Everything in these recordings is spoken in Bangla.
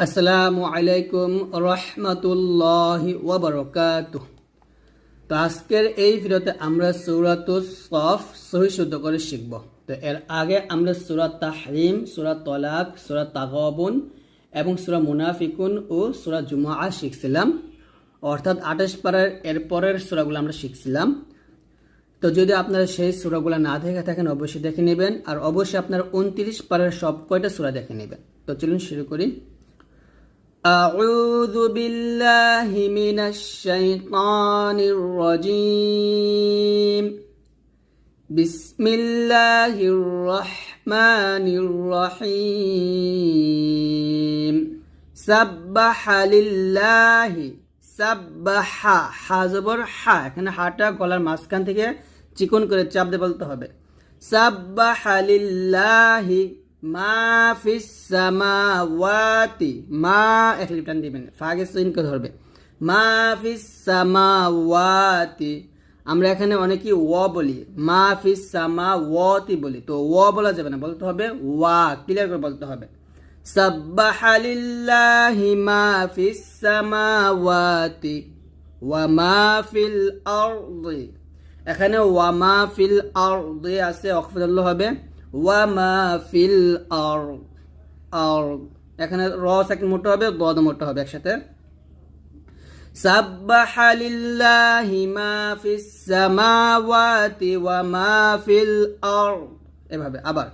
আসসালামু আলাইকুম রহমতুল্লাহি ওয়া বারাকাতুহু। তো আজকের এই ভিডিওতে আমরা সূরাতুস সফ সহি শুদ্ধ করে শিখব। তো এর আগে আমরা সূরা তাহরিম, সূরা তলাক, সূরা তাগাবুন এবং সূরা মুনাফিকুন ও সূরা জুমআ শিখছিলাম, অর্থাৎ 28 পারার এর পরের সূরাগুলো আমরা শিখছিলাম। তো যদি আপনারা সেই সূরাগুলো না দেখে থাকেন অবশ্যই দেখে নেবেন, আর অবশ্যই আপনারা 29 পারার সব কয়টা সূরা দেখে নেবেন। তো চলুন শুরু করি। أعوذ بالله من الشيطان الرجيم. بسم الله الرحمن الرحيم. سبح لله. سبح হাজবর হা, এখানে হাটা গলার মাঝখান থেকে চিকন করে চাপ দিয়ে বলতে হবে। سبح لله মা ফিস সামাওয়াতি, মা এক লিটান দিবেন, ফাগে সিনকে ধরবে, মা ফিস সামাওয়াতি। আমরা এখানে অনেকেই ওয়া বলি, মা ফিস সামাওয়াতি বলি, তো ওয়া বলা যাবে না, বলতে হবে ওয়া, ক্লিয়ার করে বলতে হবে। সাব্বাহা লিল্লাহি মা ফিস সামাওয়াতি ওয়া মা ফিল আরদি। এখানে ওয়া মা ফিল আরদি আছে, অক্ফদুল্লাহ হবে ওয়া মা ফিল আরদ। এখানে র সাকিন মোটা হবে, দদ মোটা হবে একসাথে। সাব্বাহা লিল্লাহি মা ফিস সামাওয়াতি ওয়া মা ফিল আরদ, এভাবে। আবার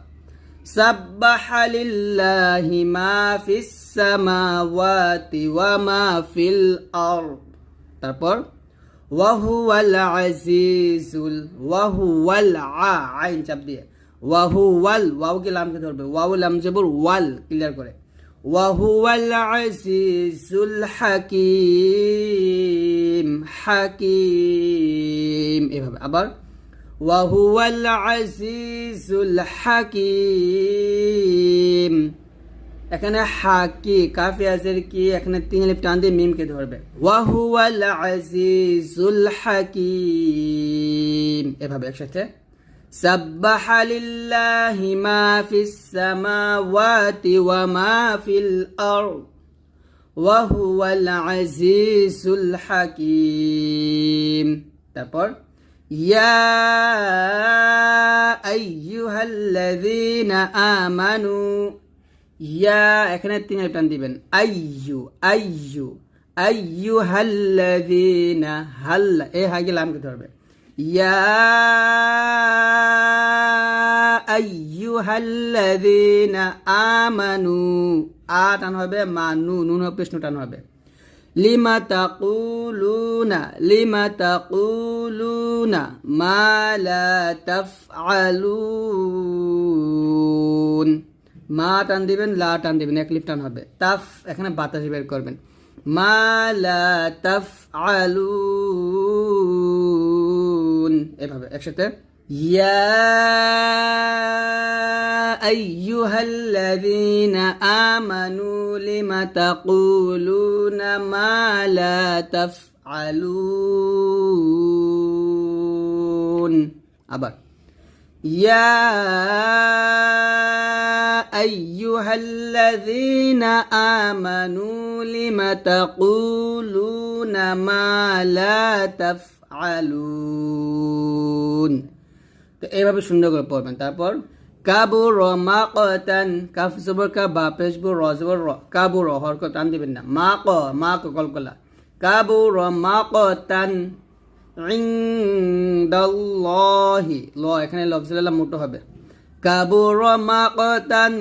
সাব্বাহা লিল্লাহি মা ফিস সামাওয়াতি ওয়া মা ফিল আরদ। তারপর ওয়া হুয়াল আজিজুল, ওয়া হুয়াল আইন চাপ দিয়ে, ওয়াহুওয়াল, ওয়াওকে লামকে ধরবে, ওয়াও লাম জবর ওয়াল, ক্লিয়ার করে। ওয়াহুওয়াল আজিজুল হাকিম, হাকিম, এভাবে। আবার ওয়াহুওয়াল আজিজুল হাকিম। এখানে হাকি কাফি আজের কি, এখানে 3 আলিফ টান দিয়ে মিমকে ধরবে, ওয়াহুওয়াল আজিজুল হাকিম, এভাবে একসাথে। سبح لله ما في السماوات وما في الأرض وهو العزيز الحكيم. তারপর يا أيها الذين آمنوا, ইয়া এখানে 3 আলিফ টান দিবেন, আইয়ু আইয়ু আইয়ুহাল্লাযীনা, হাল্লা এ হাগে লামকে ধরবে, ইয়া আইয়ুহাল্লাযীনা আমানু, আ টান হবে, মানু নুন হবে, পেশ টান হবে। লিমা তাকুলুনা মা লা তাফআলুন, মা টান দিবেন, লা টান দিবেন, এক লিফ টান হবে। তাফ এখানে বাতাস বের করবেন, মা লা তাফআলুন, এভাবে একসাথে। ইয়া আইয়ুহাল্লাযীনা আমানু লিমা তাকুলুনা মা লা তাফআলুন। আবার ইয়া আইয়ুহাল্লাযীনা আমানু লিমা তাকুলুনা মা লা তাফআলুন। তো এইভাবে সুন্দর করে পড়বেন। তারপর কাবুর মাকাতান, কাফ জবর কা, বা পেশ বু, র জবর র, কাবুর হরকত টান দিবেন না, মা ক কলকলা, কাবুর মাকাতান ইনদাল্লাহি, ল এখানে লফজুল্লাহ মোটো হবে, কাবুর মাকাতান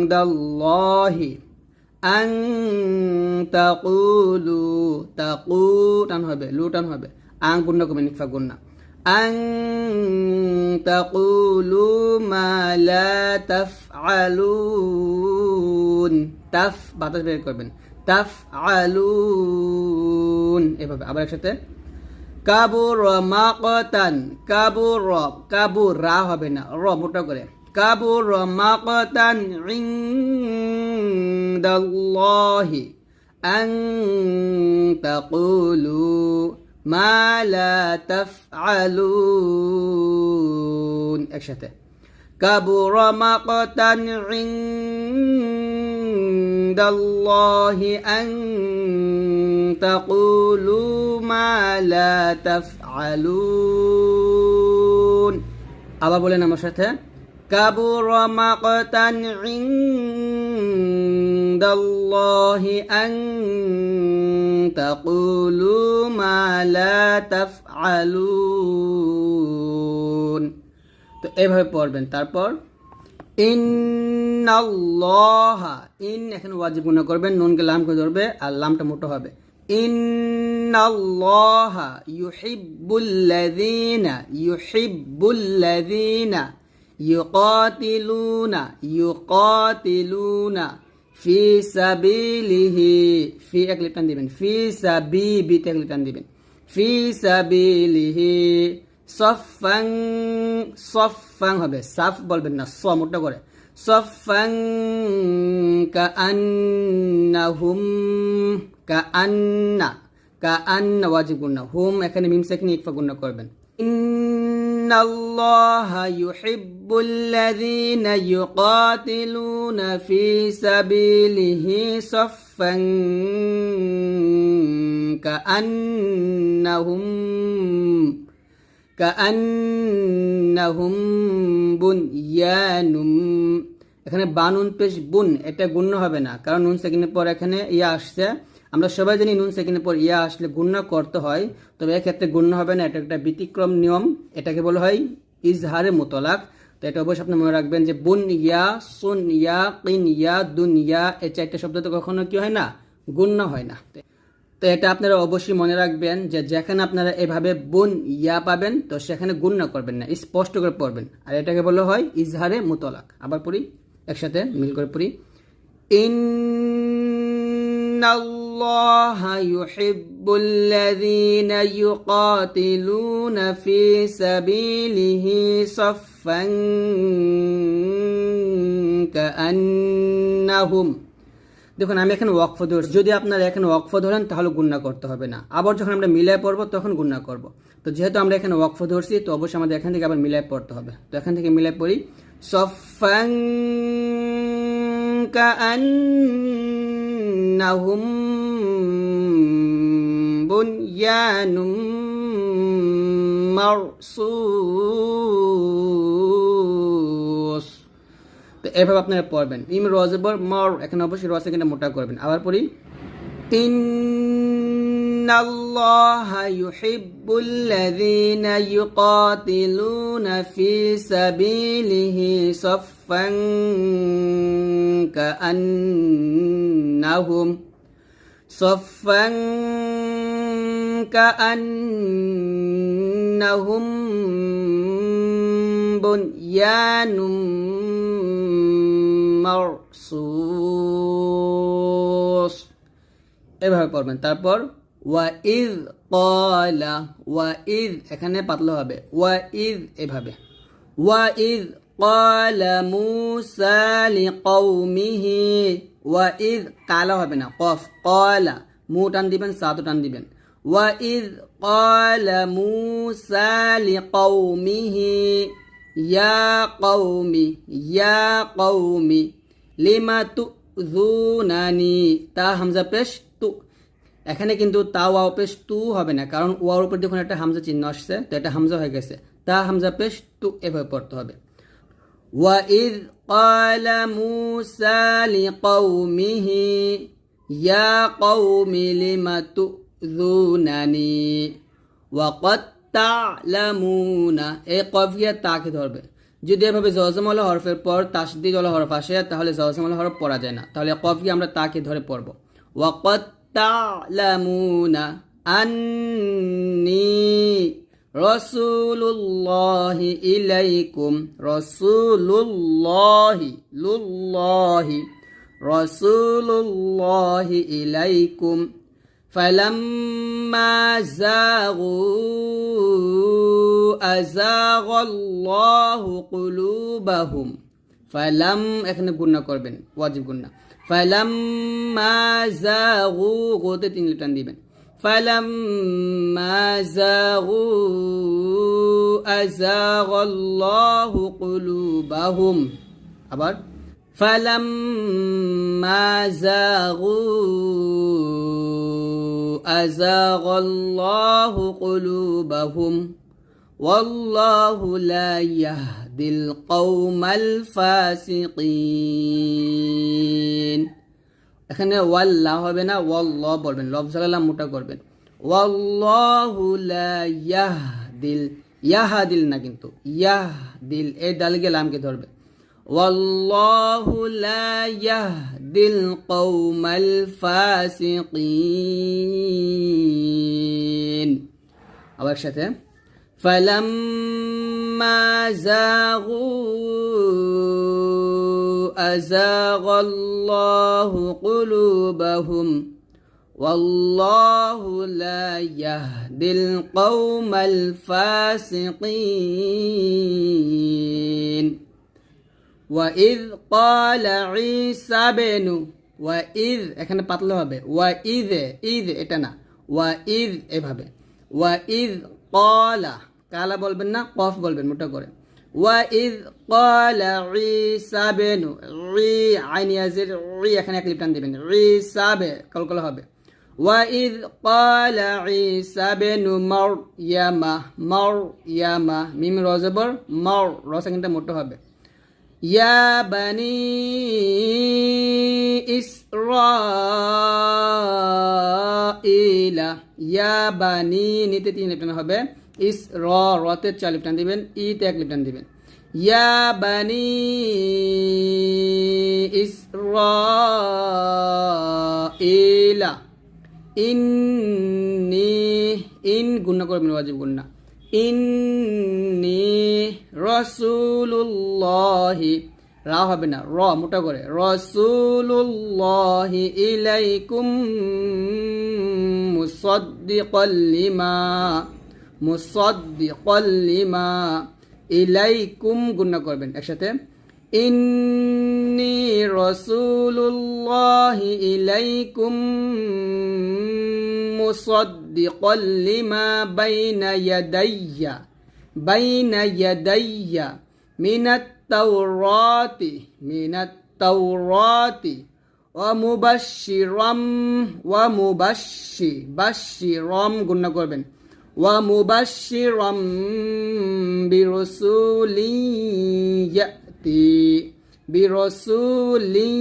ইনদাল্লাহি আন তাকুলু, তাকু টান হবে, লু টান হবে, আং পূর্ণ কমে নিফা গুন্না, আন তাকুলু মা লা তাফআলুন, তাফ বাতাস বের করবেন, তাফআলুন, এভাবে। আবার একসাথে কাবুর মাকাতান, কাবুর, কাবুর রা হবে না, র মোটা করে, কাবুর মাকাতান ইনদাল্লাহি আন তাকুলু মা লা তাফআলুন, একসাথে। কাবুরা মাকতান ইনদাল্লাহি আন তাকুলু মা লা তাফআলুন। আবার বলেন আমার সাথে, কাবুরা মাকতান ইনদাল্লাহি আন তাকুলু মা লা তাফআলুন। তো এভাবে পড়বেন। তারপর ইন্নাল্লাহা, ইন এখানে ওয়াজিব গুণা করবেন, নুনকে লাম করে ধরবে আর লামটা মোটো হবে। ইন্নাল্লাহা ইউহিব্বুল্লাযীনা, ইউহিব্বুল্লাযীনা ইউকাতিলুনা, ইউকাতিলুনা ফি সাবিলিহি, ফি এক লিপ টান দিবেন, ফি সাবি, বিতে এক লিপ টান দিবেন, ফি সাবিলিহি সফাং, সফাং হবে, সাফ বলবেন না, স মোটা করে, সফাং কাআন্নাহুম, কাআন্না, কাআন্না ওয়াজিব গুণা, হুম এখানে মিম সাকিন ইকফা গুণা করবেন। ইন্নাল্লাহা ইউহিব্বুল্লাযীনা ইউকাতিলুনা ফি সাবিলিহি সফাং কাআন্নাহুম, কাআন্নাহুম বুনয়ানুম, এখানে বানুন পেশ বুন, এটা গুণ্য হবে না, কারণ নুন সেকেন্ডের পর এখানে ইয়া আসছে। আমরা সবাই জানি নুন সেকেন্ডের পর ইয়া আসলে গুণ্য করতে হয়, তবে এক্ষেত্রে গুণ্য হবে না, এটা একটা ব্যতিক্রম নিয়ম, এটাকে বলা হয় ইজহারে মুতলাক। তো এটা অবশ্যই আপনি মনে রাখবেন যে বুন ইয়া, সুন ইয়া, কিন ইয়া, দুন ইয়া, এই চারটা শব্দ তো কখনো কি হয় না, গুণ্য হয় না। তো এটা আপনারা অবশ্যই মনে রাখবেন যে যেখানে আপনারা এভাবে বুন ইয়া পাবেন তো সেখানে গুণনা করবেন না, স্পষ্ট করে পড়বেন, আর এটাকে বলা হয় ইজহারে মুতলাক। আবার পড়ি একসাথে, মিল করে পড়ি। ইন্নাল্লাহা ইউহিব্বুল্লাযীনা ইউকাতিলুনা ফি সাবিলিহি সফান কাআন্নাহুম, দেখুন আমি এখানে ওয়াকফ ধরছি, যদি আপনারা এখানে ওয়াকফ ধরেন তাহলে গুণনা করতে হবে না, আবার যখন আমরা মিলায় পড়বো তখন গুণনা করব। তো যেহেতু আমরা এখানে ওয়াকফ ধরছি তো অবশ্যই আমাদের এখান থেকে আবার মিলায় পড়তে হবে। তো এখান থেকে মিলায় পড়ি, সফান কাআন্নাহুম বুনয়ানুম মারসুস। তো এভাবে আপনারা পড়বেন। মিম রজবর মর, এখানে অবশ্যই রস এখানে মোটা করবেন। আবার পড়ি, ইন্নাল্লাহা ইউহিব্বুল্লাযীনা ইউকাতিলুনা ফি সাবিলিহি সফান কাআন্নাহুম, সফান কাআন্নাহুম বুনয়ানুম মারসুস, এভাবে পড়বেন। তারপর ওয়াইদ ক্বালা, ওয়াইদ এখানে পাতলা হবে, ওয়াইদ এভাবে, ওয়াইদ ক্বালা মূসা লিকওমিহি, ওয়াইদ কালা হবে না, কফ, ক্বালা মু টান দিবেন, সাদও টান দিবেন, ওয়াইদ ক্বালা মূসা লিকওমিহি ইয়া কওমি, ইয়া কওমি লিমা তুযুনানি, তা হামজা পেশ তু, এখানে কিন্তু তা ওয়াও পেশ তু হবে না, কারণ ওয়ার উপর দেখুন একটা হামজা চিহ্ন আসছে, তো এটা হামজা হয়ে গেছে, তা হামজা পেশ তু, এভাবে পড়তে হবে। ওয়াইদ ক্বালা মূসা লিকওমিহি ইয়া কওমি লিমা তুযুনানি ওয়াকাদ তা'লামুনা, এই কফিয়া তাকে ধরবে। যদি এভাবে জজমওয়ালা হরফের পর তাসদীদওয়ালা হরফ আসে তাহলে জজমওয়ালা হরফ পড়া যায় না, তাহলে কফিয়া আমরা তাকে ধরে পড়ব। ওয়াকাদ তা'লামুনা আন্নী রাসূলুল্লাহি ইলাইকুম, রাসূলুল্লাহি, লুল্লাহি, রাসূলুল্লাহি ইলাইকুম ফালাম্মা যাগু আযাগাল্লাহু কুলুবাহুম, ফালাম এখানে গুণনা করবেন, ওয়াজিব গুণনা, ফালাম্মা যাগু গোতে তিন লিটান দিবেন, فلما زاغوا أزاغ الله قلوبهم আবার فلما زاغوا أزاغ الله قلوبهم والله لا يهدي القوم الفاسقين এখানে ওয়াল্লাহ হবে না, ওয়াল্লাহ বলবেন, লফজ সালাম মোটা করবেন। ওয়াল্লাহু লা ইয়াহদিল, ইয়াহদিল না কিন্তু, ইয়াহদিল, এই দালকে লামকে ধরবে। ওয়াল্লাহু লা ইয়াহদিল কওমাল ফাসিকিন। আবার সাথে فلما زاغوا أزاغ الله قلوبهم والله لا يهدي القوم الفاسقين وإذ قال عيسى بن وإذ এখানে পাতলা হবে وإذ إذ এটা না وإذ এভাবে وإذ قال কালা বলবেন না, কফ বলবেন মোটা করে। ওয়াইদ ক্বালা ঈসা বিনু, ই আইন ইয়াজির ই, এখানে এক লিপ টান দিবেন, ঈসা বে কলকলা হবে। ওয়াইদ ক্বালা ঈসা বিনু মারইয়ামা, মারইয়ামা, মিম র জবর মার, র সেকেন্ডটা মোটা হবে। ইয়া বানি ইসরাঈলা, ইয়া বানি নিতে 3 লিপ টান হবে, ইস রতে 4 লিপ টান দিবেন, ইতে 1 লিপ টান দিবেন। ইয়া বানি ইসরাঈলা ইন্নী, ইন গুণনা করবেন, ওয়াজিব গুণনা। ইন্নী রাসূলুল্লাহি, রা হবে না, র মোটা করে, রাসূলুল্লাহি ইলাইকুম মুসাদ্দিকাল লিমা, মুসাদ্দিকাল লিমা, ইলাইকুম গুণনা করবেন একসাথে। ইন্নী রাসূলুল্লাহি ইলাইকুম মুসাদ্দিকাল লিমা বাইনা ইয়াদাইয়া, বাইনা ইয়াদাইয়া মিনাত তাওরাতি, মিনাত তাওরাতি ওয়া মুবাশশিরাম, ওয়া মুবাশশি, বাশশিরাম গুণনা করবেন, ওয়া মুবাশশিরাম বিরাসূলিন ইয়াতি, বিরাসূলিন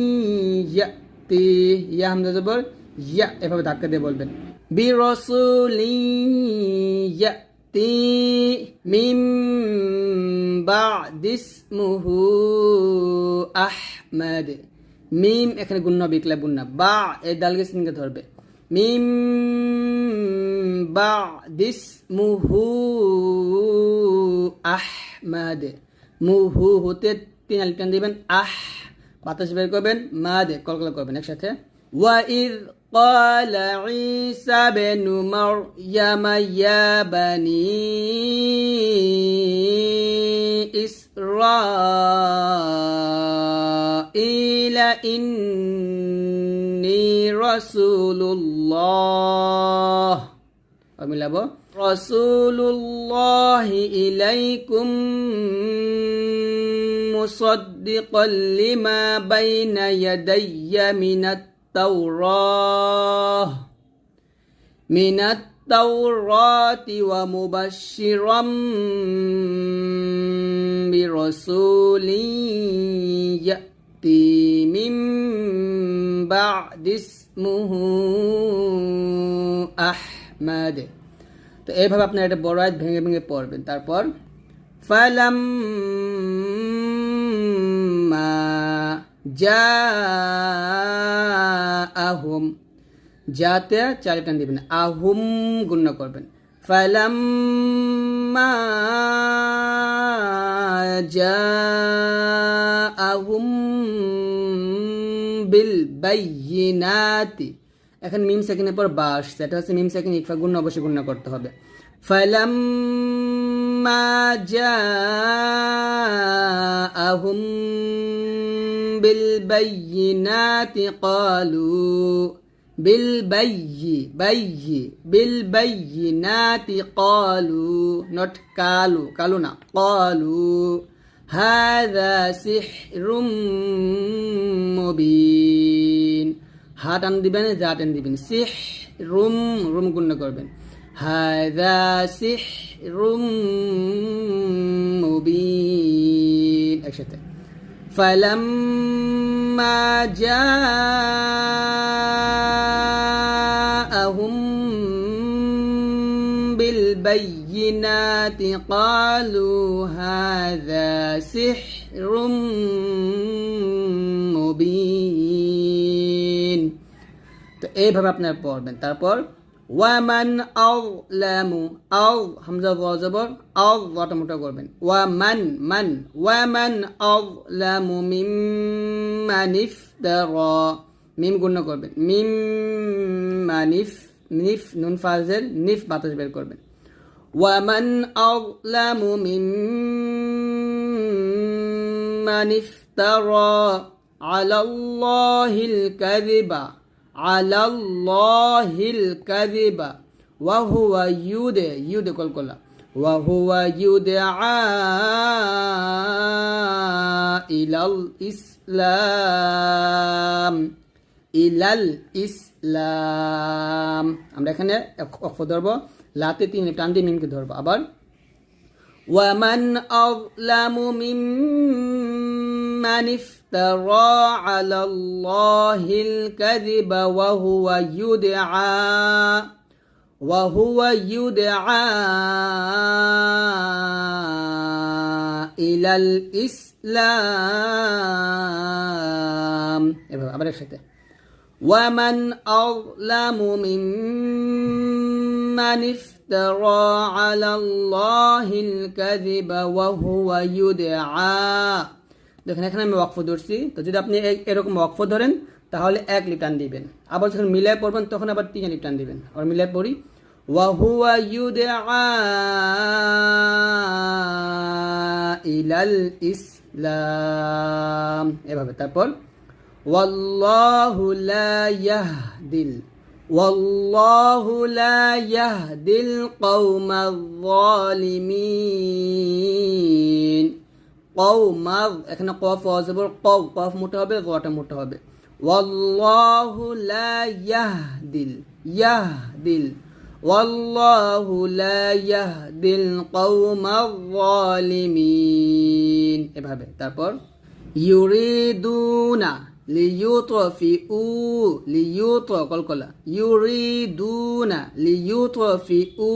ইয়াতি, ইয়া হামজা জবর ইয়া, এভাবে ধাক্কা দিয়ে বলবেন। বিরাসূলিন ইয়াতি মিন বা'দি ইসমুহু আহমদ, মিম এখানে গুণনা বিকলা গুণনা, বা এই দালকে সিনকে ধরবে। মিম বা'দি ইসমুহু আহমদ, মুহু হতে 3 আলিফ টান দিবেন, আহ বাতাস বের করবেন, মাদে কলকলা করবেন একসাথে। ওয়াইদ ক্বালা ঈসা বিনু মারইয়ামা ইয়া বানি ইসরাঈলা ইন্নী রাসূলুল্লাহ, মিলাবো, রাসূলুল্লাহি ইলাইকুম মুসাদ্দিকাল লিমা বাইনা ইয়াদাইয়া মিনাত তাওরাহ, মিনাত তাওরাতি ওয়া মুবাশশিরাম বিরাসূলিন ইয়াতি মিন বা'দি ইসমুহু আহমদ। তো এইভাবে আপনারা এটা বড় আয়াত ভেঙে ভেঙে পড়বেন। তারপর ফালাম্মা জাআহুম, যাতে 4 টান দিবেন, আহুম গুণনা করবেন। ফালাম্মা জাআহুম বিল বায়িনাতি, এখন মিম সেকেন্ডের পর বাস, সেটা হচ্ছে মিম সেকেন্ড ইকফা গুণনা অবশ্যই গুণনা করতে হবে। ফালাম্মা জাআহুম বিল বায়িনাতি ক্বালু, بالبينات قالوا not قالوا না قالوا هذا سحر مبين হা টান দিবেন যা টান দিবেন সিহরুম রুম গুণ করবেন هذا سحر مبين একসাথে فلما جاءهم بالبينات قالوا هذا سحر মুবিন তো এইভাবে আপনারা পড়বেন তারপর ওয়ামান আযলামু আও হামজা ওয়া জবর আও ওয়াটা মোটা করবেন ওয়ামান আযলামু মিম্মান ইফতারা মিম গুণ করবেন নিফ নুন ফাজের নিফ বাতাস বের করবেন ওয়ামান আযলামু মিম্মান ইফতারা আলাল্লাহিল কাযিবা আলাল্লাহিল কাযিবা ওয়া হুয়া ইউদে কলকলা ওয়া হুয়া ইউদআ ইলাল ইসলাম আমরা এখানে অক্ষ ধরবো লাতে 3 টান দিয়ে মিমকে ধরবো আবার ওয়ামান আযলামু মিম্মান ইফতারা আলাল্লাহিল কাযিবা ওয়া হুয়া ইউদআ ইলাল ইসলাম এভাবে আবার একসাথে ওয়ামান আযলামু মিম্মান ইফতারা আলাল্লাহিল কাযিবা ওয়া হুয়া ইউদআ দেখেন এখানে আমি ওয়াকফ ধরছি তো যদি আপনি এরকম ওয়াকফ ধরেন তাহলে 1 লিপ টান দিবেন আবার যখন মিলায় পড়বেন তখন আবার 3 লিপ টান দিবেন আবার মিলায় পড়ি ওয়া হুয়া ইউদআ ইলাল ইসলাম এভাবে তারপর ওয়াল্লাহু লা ইয়াহদিল কওমায যালিমিন কওমায এখানে কফ ওয়াজবর কফ মোটা হবে ওয়াটা মোটা হবে ওয়াল্লাহু লা ইয়াহদিল ওয়াল্লাহু লা ইয়াহদিল কওমায যালিমিন এভাবে তারপর ইউরিদুনা লিয়ুতফিউ কলকলা ইউরিদুনা লিয়ুতফিউ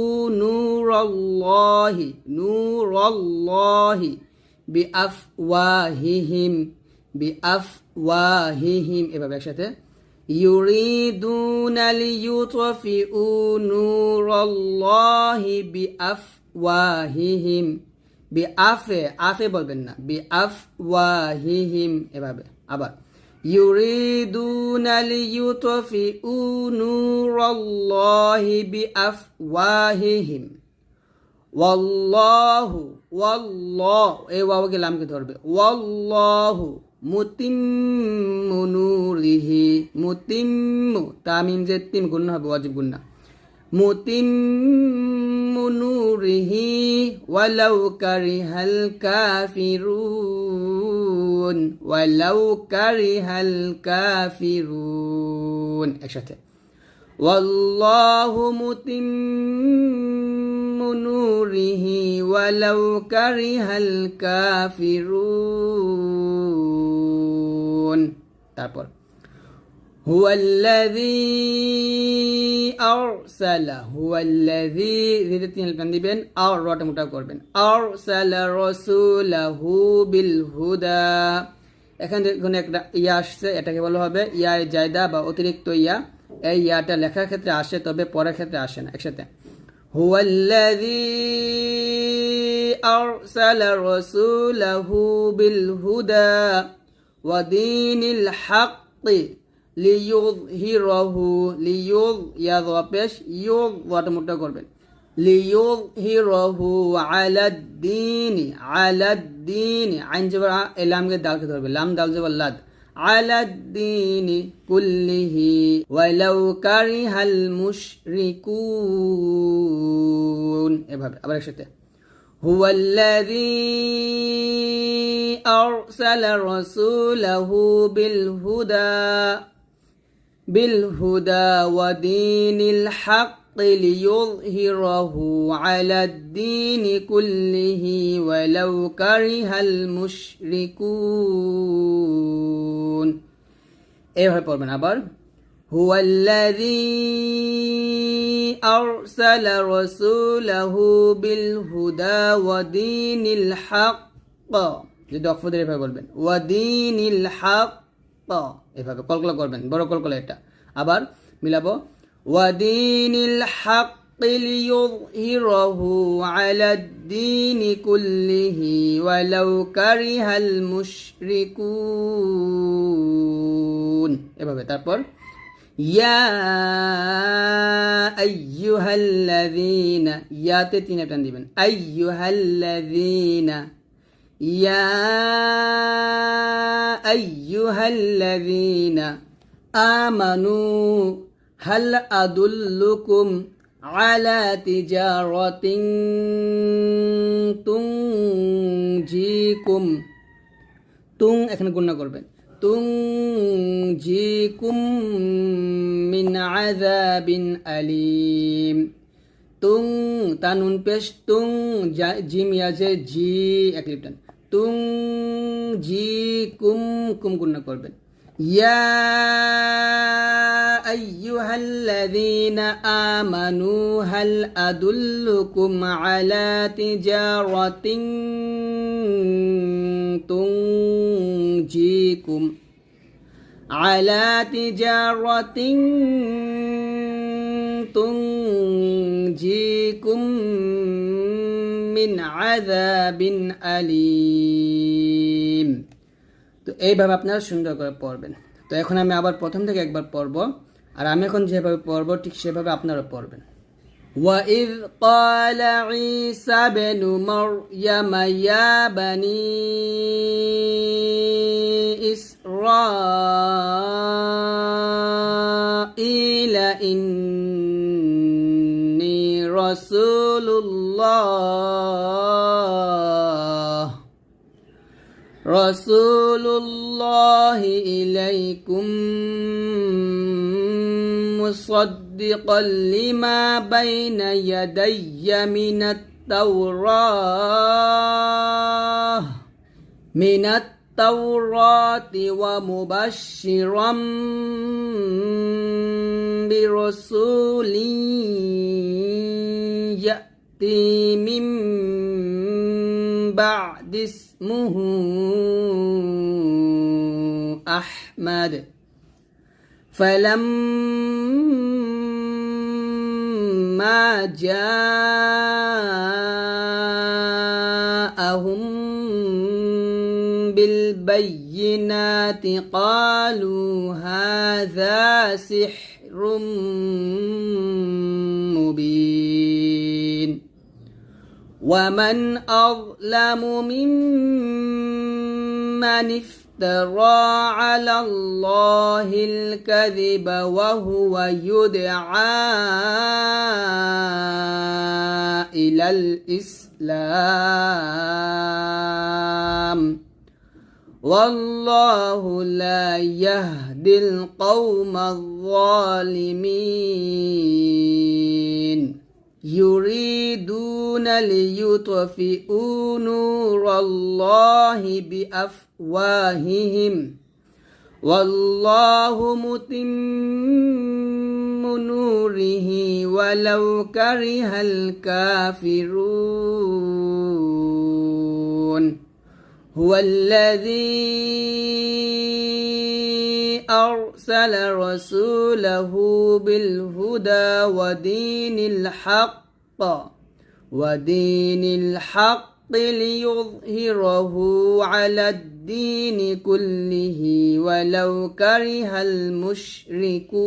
নূরাল্লাহি বিআফওয়াহিহিম এভাবে একসাথে ইউরিদুনা লিয়ুতফিউ নূরাল্লাহি বিআফওয়াহিহিম আফে বলবেন না বিআফওয়াহিহিম এভাবে আবার ইউরিদুনা লিয়ুতফিউ নূরাল্লাহি বিআফওয়াহিহিম ওয়াল্লাহু এই ওয়াওকে লামকে ধরবে ওয়াল্লাহু মুতিম্মু নূরিহি মুতিম্মু তামিম যে তিম গুণ হবে ওয়াজিব গুণ না মুতিম্মু নূরিহি ওয়ালাউ কারিহাল কাফিরুন একসাথে ওয়াল্লাহু মুতিম্মু নূরিহি ওয়ালাউ কারিহাল কাফিরুন তারপর হুয়াল্লাযী দিবেন আর রটা মোটা করবেন আরসালা রাসূলাহু বিল হুদা এখানে দেখুন একটা ইয়া আসছে এটাকে বলা হবে ইয়া জায়দা বা অতিরিক্ত ইয়া এই ইয়াটা লেখার ক্ষেত্রে আসে তবে পড়ার ক্ষেত্রে আসে না একসাথে হুয়াল্লাযী আরসালা রাসূলাহু বিল হুদা ওয়া দীনিল হাক্কি লিইয়ুযহিরাহু ইয়াযপেশ ওয়াটা মোটা করবেন লিইয়ুযহিরাহু আলাদ-দীনি আইন জবর লামকে দালকে ধরবে লাম দাল জবর লাদ على الدين كله ولو كره المشركون এভাবে আবার একসাথে هو الذي أرسل رسوله بالهدى ودين الحق ليظهره على الدين كله ولو كره المشركون এভাবে পড়বেন আবার هو الذي أرسل رسوله بالهدى ودين الحق যদি অক্ষর এভাবে বলবেন ودين الحق এভাবে কলকলা করবেন বড় কলকলা এটা আবার মিলাবো ودين الحق ليظهره على الدين كله ولو كره المشركون এভাবে তারপর يا أيها الذين ইয়াতে তিনটা টান দিবেন أيها الذين يا أيها الذين آمنوا هل أدلكم على تجارة تنجيكم এখানে গুণনা করবেন تنجيكم من عذاب أليم তানুন পেশ জিম ইয়াজে জি একলিপটান তুংজিকুম কুম গুণনা করবেন ইয়া আইয়ুহাল্লাযীনা আমানু হাল আদুল্লুকুম আলা তিজারাতিন তুনজিকুম على تجارة تنجيكم من عذاب أليم তো এইভাবে আপনারা সুন্দর করে পড়বেন তো এখন আমি আবার প্রথম থেকে একবার পড়ব আর আমি এখন যেভাবে পড়ব ঠিক সেভাবে আপনারা পড়বেন وَإِذْ قَالَ عِيسَى ابْنُ مَرْيَمَ يَا بَنِي إِسْرَائِيلَ إِنِّي رَسُولُ اللَّهِ إِلَيْكُمْ مصدقا لما بين يدي من التوراة ومبشرا برسول يأتي من بعد اسمه أحمد فلما جاءهم بالبينات قالوا هذا سحر مبين ومن أظلم ممن افترى على الله الكذب وهو يدعى إلى الإسلام والله لا يهدي القوم الظالمين يريدون ليطفئوا نور الله بأفواههم والله متم نوره ولو كره الكافرون هو الذي أرسل رسوله بالهدى ودين الحق ليظهره على الدين كله ولو كره المشركون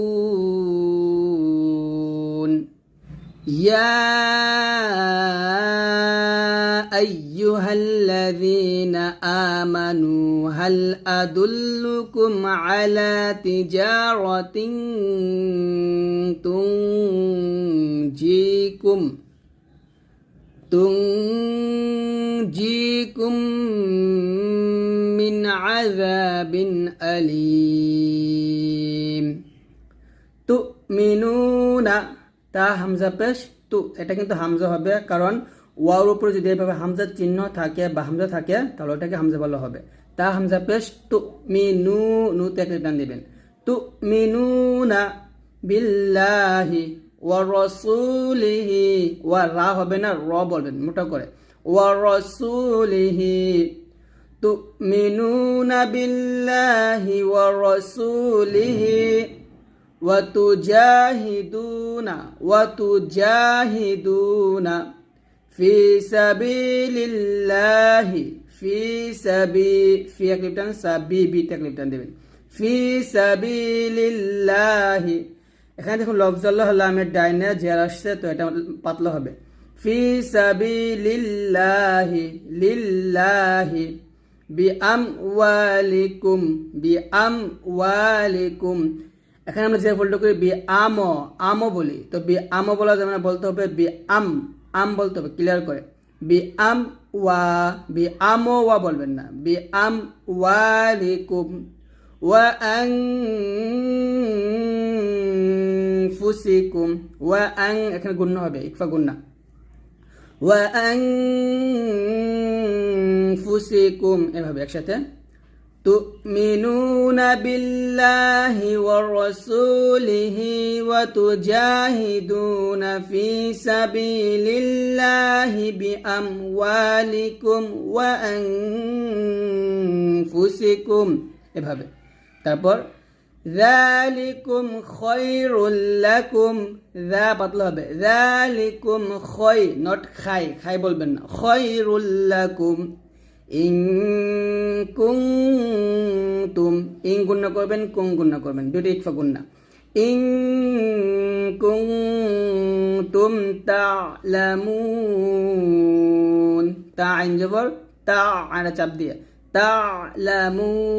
ইয়া আইয়ুহাল্লাযীনা আমানু হাল আদুল্লুকুম আলা তিজারাতিন তুনজিকুম মিন আযাবিন আলীম। তুমিনুনা, তা হামজা পেশ তু, এটা কিন্তু হামজা হবে, কারণ ওয়ার উপরে যদি এভাবে হামজার চিহ্ন থাকে বা হামজা থাকে তাহলে ওটাকে হামজা বলা হবে। তা হামজা পেশ তু মিনু, নুতে একটা টান দিবেন। তুমিনুনা বিল্লাহি ওয়া রাসূলিহি, ওয়া রা হবে না, র বলবেন মোটা করে, ওয়া রাসূলিহি। তুমিনুনা বিল্লাহি ওয়া রাসূলিহি ওয়া তুজাহিদুনা ফি সাবিলিল্লাহি, ফি এক লিপটান, সাবি বি তে এক লিপটান দেবেন, ফি সাবিলিল্লাহি। এখানে দেখুন লফজাল্লাহ লামের ডাইনে জের আসছে, তো এটা পাতলা হবে, ফি সাবিলিল্লাহি লিল্লাহি বিআমওয়ালিকুম। এখানে আমরা যে বলতে করি আমো বলি, তো আমো বলা যাবে না, বলতে হবে আম বলতে হবে ক্লিয়ার করে, আমো ওয়া বলবেন না, বিআমওয়ালিকুম ওয়া আনফুসিকুম, এখানে গুণনা হবে, ইকফা গুণনা, ওয়া আনফুসিকুম, এভাবে একসাথে। তুমিনুনা বিল্লাহি ওয়া রাসূলিহি ওয়া তুজাহিদুনা ফি সাবিলিল্লাহি বিআমওয়ালিকুম ওয়া আনফুসিকুম, এভাবে। তারপর যালিকুম খায়রুল লাকুম, যা পাতলা হবে, যালিকুম খয়, নট খাই বলবেন না, খায়রুল লাকুম ইন কুনতুম, ইন গুণনা করবেন, কুন গুণনা করবেন, দুটো ইকফা গুণনা, ইন কুনতুম তা'লামুন, তা আইন জবর তা, আর চাপ দিয়ে, তা'লামুন,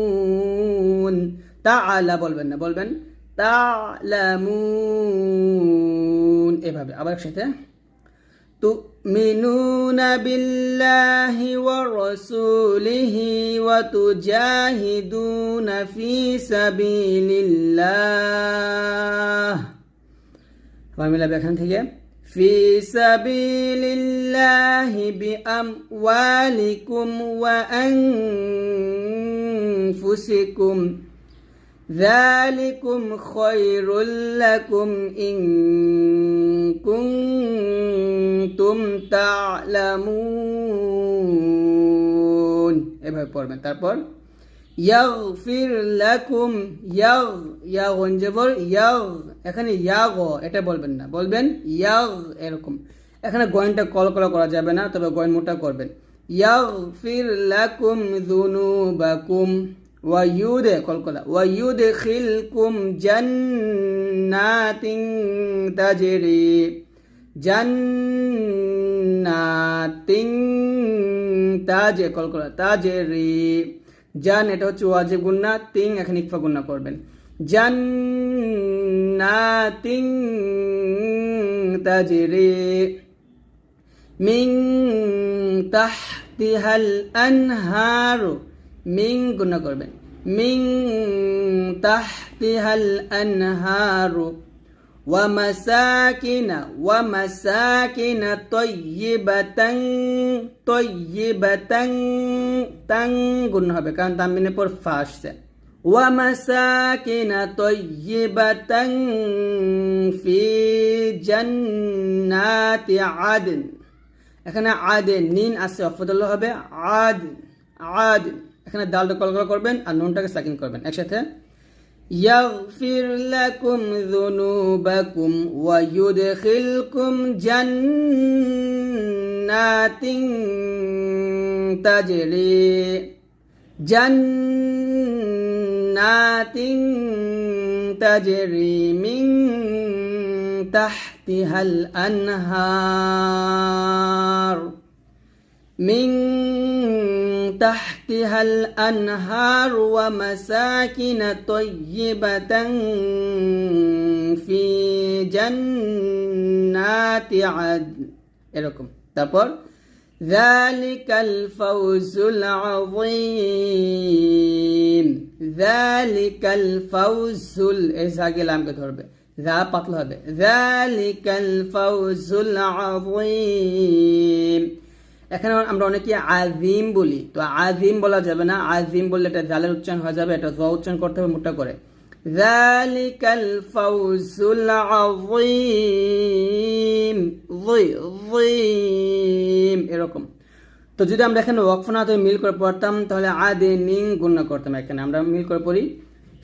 তাআলা বলবেন না, বলবেন তা'লামুন, এভাবে। আবার একসাথে, তুমিনুনা বিল্লাহি ওয়া রাসূলিহি ওয়া তুজাহিদুনা ফি সাবিলিল্লাহ, আবার মিলাবে এখান থেকে, ফি সাবিলিল্লাহি বিআমওয়ালিকুম ওয়া আনফুসিকুম যালিকুম খায়রুল লাকুম ইন কুনতুম তা'লামুন, এভাবে পড়বেন। তারপর ইয়াগফির লাকুম, ইয়া গঞ্জবর এখানে ইয়াগ, এটা বলবেন না, বলবেন ইয়াগ, এরকম। এখানে গয়নটা কলকলা করা যাবে না, তবে গয়ন মোটা করবেন। ইয়াগফির লাকুম যুনুবাকুম, ওয়া ইউদে কলকলা, ওয়া ইউদখিলকুম জান্নাতিন তাজরি, জান্নাতিন তাজে কলকলা, তাজরি, জান এটা হচ্ছে ওয়াজিব গুন্না, তিন এখানে ইকফা গুন্না করবেন, জান্নাতিন তাজরি মিন তাহতিহাল আনহারু, মিন গুণা করবেন, মিন তাহতিহাল আনহারু ওয়া মাসাকিনা তয়্যিবাতান, তাং গুণ হবে, কারণ তানবিনের পর ফা আসছে, ওয়া মাসাকিনা তয়্যিবাতান ফি জান্নাতি আদন, এখানে আদে নিন আছে, অফদুল্লাহ হবে আদ, এখানে দালটা কলকলা করবেন আর নুনটাকে সাকিন করবেন একসাথে, ইয়াগফির লাকুম যুনুবাকুম ওয়া ইউদখিলকুম জান্নাতিন তাজরি মিন তাহতিহাল আনহার মিন তাহতিহাল আনহার ওয়া মাসাকিন তাইয়্যিবাতান ফি জান্নাতি আদন, এরকম। তারপর যালিকাল ফাওজুল আযীম, যালিকাল ফাওজুল, এই জাগে লামকে ধরবে, যা পাতলা হবে, যালিকাল ফাওজুল আযীম। এখানে আমরা অনেকে আজিম বলি, তো আজিম বলা যাবে না, আজিম বললে এটা জালের উচ্চারণ হয়ে যাবে, এটা জ উচ্চারণ করতে হবে মোটা করে। যালিকাল ফাওজুল আযীম, যীম, এরকম। তো যদি আমরা এখানে ওয়াকফ না হয়ে মিল করে পড়তাম তাহলে আদিনিন গুণনা করতাম। এখানে আমরা মিল করে পড়ি,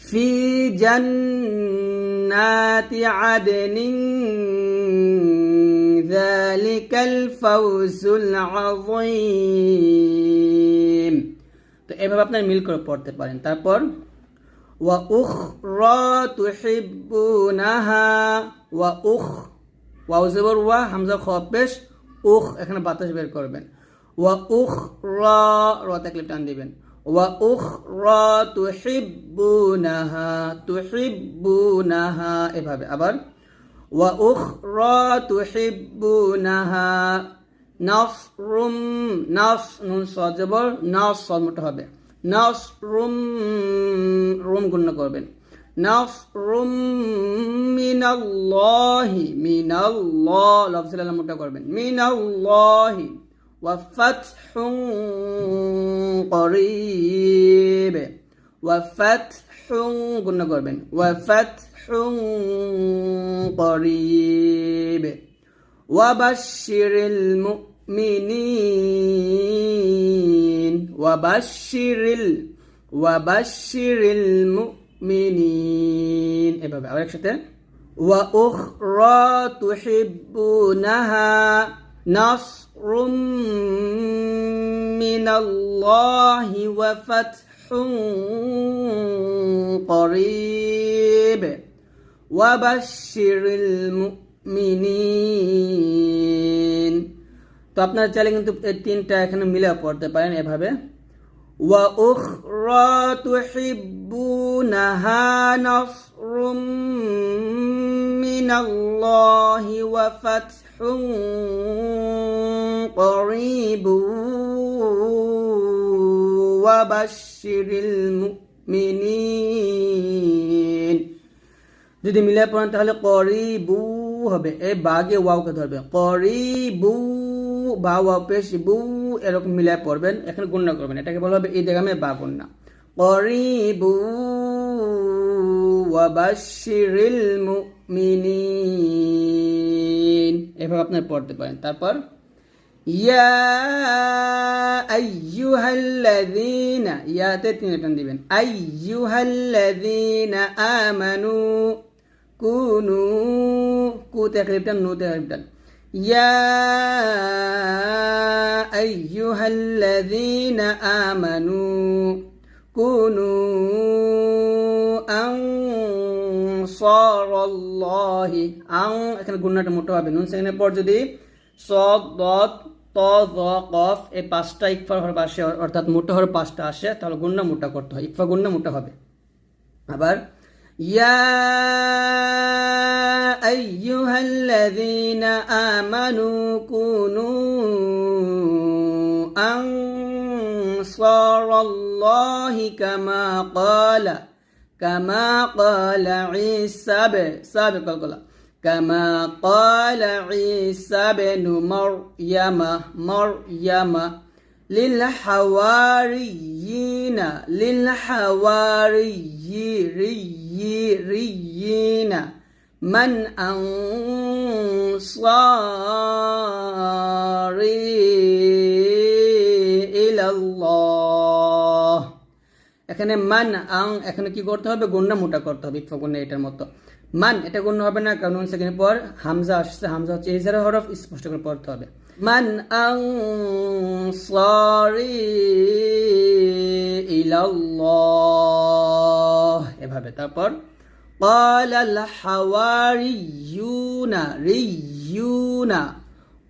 ফি জান্নাতি আদনিন যালিকাল ফাওজুল আযীম। তো এভাবে আপনারা মিল করে পড়তে পারেন। তারপর ওয়া উখরা তুহিব্বুনাহা, ওয়া উখ, ওয়াও জবর ওয়া, হামজা খ পেশ, উখ, এখানে বাতাস বের করবেন। ওয়া উখরা, র তাকলিফ টান দিবেন। ওয়া উখরা তুহিব্বুনাহা, তুহিব্বুনাহা, এভাবে। আবার ওয়া উখরা তুহিব্বুনাহা, নাসরুম, নাস, নুন সাদ জবর, নাস, সাদ মোটা হবে, নাসরুম, রুম গুণনা করবেন, নাসরুম মিনাল্লাহি, মিনাল্লাহ, লফজুল আলাম মোটা করবেন, মিনাল্লাহি, ওয়া ফাতহুন করিব, ওয়া ফাতহুন গুণনা করবেন, ওয়া ফাতহুন করিব, ওয়া বাশশিরিল মুমিনিন, ওয়া বাশশিরিল মুমিনিন, এভাবে। আবার একসাথে, ওয়া উখরা তুহিব্বুনাহা, নাসরুম মিনাল্লাহি ওয়া ফাতহুন করিব, ওয়া বাশশিরিল মুমিনিন। তো আপনারা চাইলে কিন্তু এই তিনটা এখানে মিলে পড়তে পারেন এভাবে, ওয়া উখরা তুহিব্বুনাহা নাসরুম মিনাল্লাহি ওয়া ফাতহুন করিব ওয়া বাশশিরিল মুমিনিন। যদি মিলে পড়েন তাহলে করিবু হবে, এই বাগে ওয়াওকে ধরবে, করিবু, বা ওয়াও পেশ বু, এরকম মিলে পড়বেন। এখানে গুণনা করবেন, এটাকে বলা হবে ইদগামে বা গুণনা, করিবু ওয়া বাশশিরিল মুমিনিন, এভাবে আপনারা পড়তে পারেন। তারপর ইয়া আইয়ুহাল্লাযীনা, ইয়াতে তিন টান দিবেন, আইয়ুহাল্লাযীনা আমানু, কুনু, কুতে তাকলিফ টান, নুতে তাকলিফ টান, ইয়া আইয়ুহাল্লাযীনা আমানু কুনু আনসারাল্লাহি, আন, এখানে গুণনাটা মোটা হবে, নুন সেকেন্ডের পর যদি সদ, দদ, ত, জ, কফ, এই পাঁচটা ইকফা হওয়ার পাশে, অর্থাৎ মোটা হওয়ার পাঁচটা আসে, তাহলে গুণনা মোটা করতে হয়, ইকফা গুণনা মোটা হবে। আবার ইয়া আইয়ুহাল্লাযীনা আমানু কুনু আনসারাল্লাহি কামা ক্বালা ঈসা, সাবে কলকলা, কামা ক্বালা ঈসা ইবনু মারইয়ামা লিল হাওয়ারিয়িনা মান আনসারি ইলাল্লাহ। এখানে মান আং, এখানে কি করতে হবে, গুণনা মোটা করতে হবে, ইকফা গুণনা এটার মতো। মান, এটা গুণনা হবে না, কারণ সেকেন্ডের পর হামজা আসছে, হামজা হচ্ছে ইজারা হরফ, স্পষ্ট করে পড়তে হবে, মান আনসারি ইলাল্লাহ, এভাবে। তারপর قال الحواريون ريون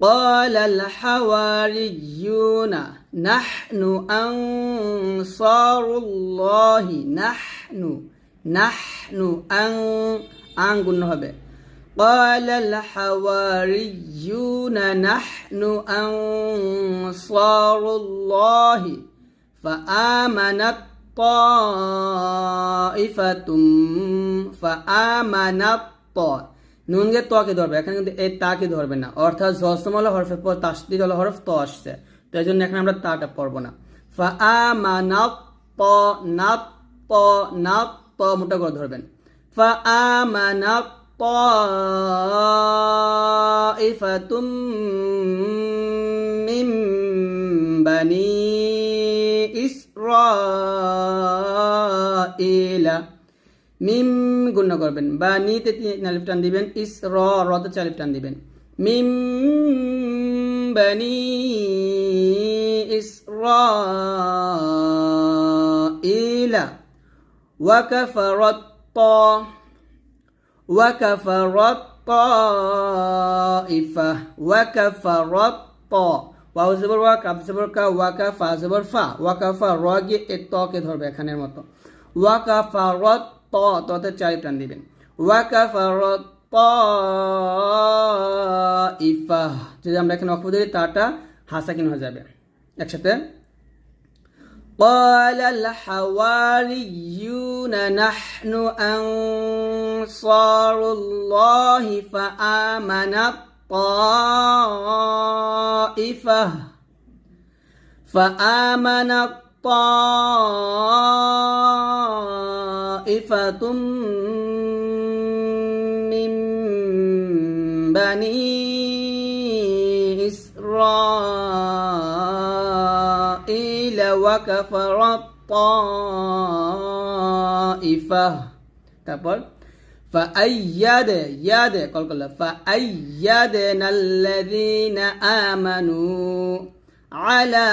قال الحواريون نحن أنصار الله نحن أن গুণ হবে قال الحواريون نحن أنصار الله فآمنت নুনকে তকে ধরবে, এখানে কিন্তু এই তাকে ধরবে না, অর্থাৎ জসম হলো হরফের পর তাসদীদ হলো হরফ ত আসছে, তো এই জন্য এখানে আমরা তাটা পড়বো না। ফাআমানাত নাত মোটা করে ধরবেন। ফাআমানাত তাইফাতুম মিন বানি ইসরাঈলা মিম গুণ করবেন, বা নিতে আলিফ টান দিবেন, রতে আলিফ টান দিবেন। মিম বানি ইসরাঈলা ওয়াকাফারাত তাইফা ওয়াকাফারাত ওয়াও জবর ওয়া কাফ জবর কা ওয়াকাফা জবর ফা ওয়াকাফা র গিয়ে এ তকে ধরবে এখানের মতো। ওয়াকাফারাত ততে চারি টান দিবেন। ওয়াকাফারাত তাইফা, যদি আমরা এখানে অক্ষ ধরি তাটা হাসাকিন হয়ে যাবে একসাথে। قال الحواريون نحن أنصار الله فآمنت طائفة من بني إسرائيل وكفرت طائفة তারপর فأيدنا الذين آمنوا على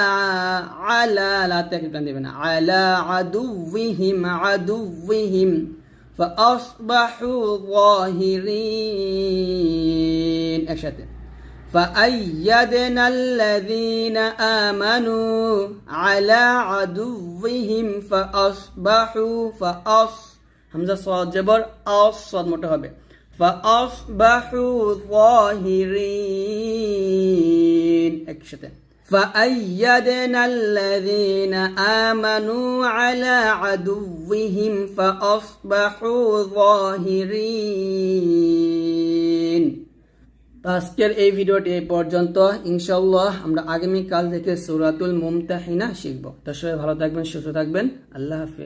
لا تكتب على عدوهم فأصبحوا ظاهرين فأيدنا الذين آمنوا على عدوهم فأصبحوا হামজা সাদ জবর সাদ মোটা হবে فأصبحوا ظاهرين একসাথে فأيدنا الذين آمنوا على عدوهم فأصبحوا ظاهرين। আজকের এই ভিডিওটি এই পর্যন্ত। ইনশাআল্লাহ আমরা আগামী কাল থেকে সূরাতুল মুমতাহিনা শিখব। তো সবাই ভালো থাকবেন, সুস্থ থাকবেন। আল্লাহ হাফেজ।